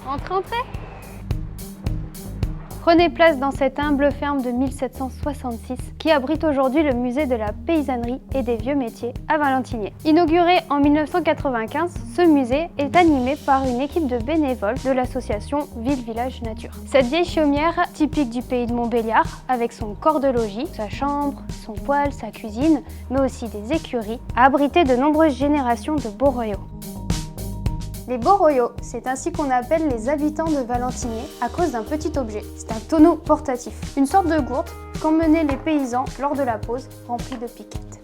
Entrez. Prenez place dans cette humble ferme de 1766 qui abrite aujourd'hui le musée de la paysannerie et des vieux métiers à Valentigney. Inauguré en 1995, ce musée est animé par une équipe de bénévoles de l'association Ville-Village Nature. Cette vieille chaumière, typique du pays de Montbéliard, avec son corps de logis, sa chambre, son poêle, sa cuisine, mais aussi des écuries, a abrité de nombreuses générations de Beaux-Royaux. Les Beaux-Royaux, c'est ainsi qu'on appelle les habitants de Valentigney à cause d'un petit objet. C'est un tonneau portatif, une sorte de gourde qu'emmenaient les paysans lors de la pause, remplie de piquettes.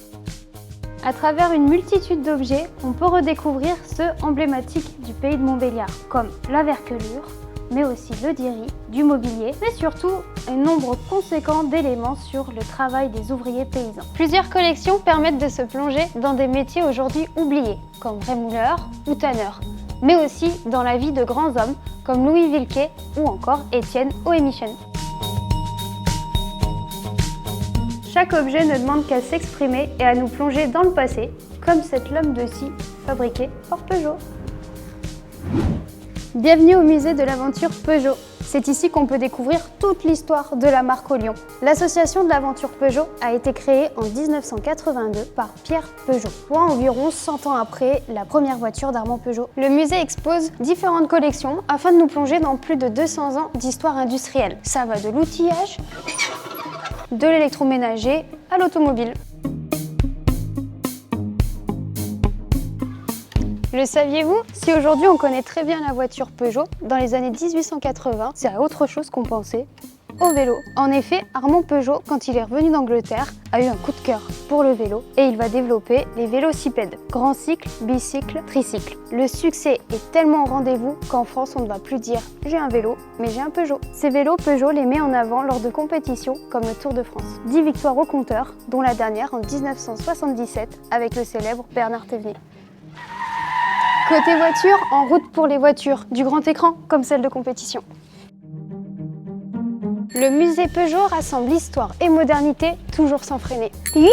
À travers une multitude d'objets, on peut redécouvrir ceux emblématiques du pays de Montbéliard, comme la verkelure, mais aussi le diri, du mobilier, mais surtout un nombre conséquent d'éléments sur le travail des ouvriers paysans. Plusieurs collections permettent de se plonger dans des métiers aujourd'hui oubliés, comme rémouleur ou tanneur, mais aussi dans la vie de grands hommes comme Louis Wilquet ou encore Étienne Oemichen. Chaque objet ne demande qu'à s'exprimer et à nous plonger dans le passé, comme cette lame de scie fabriquée par Peugeot. Bienvenue au musée de l'aventure Peugeot. C'est ici qu'on peut découvrir toute l'histoire de la marque au Lyon. L'association de l'aventure Peugeot a été créée en 1982 par Pierre Peugeot, soit environ 100 ans après la première voiture d'Armand Peugeot. Le musée expose différentes collections afin de nous plonger dans plus de 200 ans d'histoire industrielle. Ça va de l'outillage, de l'électroménager à l'automobile. Le saviez-vous? Si aujourd'hui on connaît très bien la voiture Peugeot, dans les années 1880, c'est à autre chose qu'on pensait, au vélo. En effet, Armand Peugeot, quand il est revenu d'Angleterre, a eu un coup de cœur pour le vélo et il va développer les vélocipèdes, grand cycle, bicycle, tricycle. Le succès est tellement au rendez-vous qu'en France on ne va plus dire « j'ai un vélo, mais j'ai un Peugeot ». Ces vélos, Peugeot les met en avant lors de compétitions comme le Tour de France. 10 victoires au compteur, dont la dernière en 1977 avec le célèbre Bernard Thévenet. Côté voiture, en route pour les voitures, du grand écran comme celle de compétition. Le musée Peugeot rassemble histoire et modernité, toujours sans freiner. Youhou!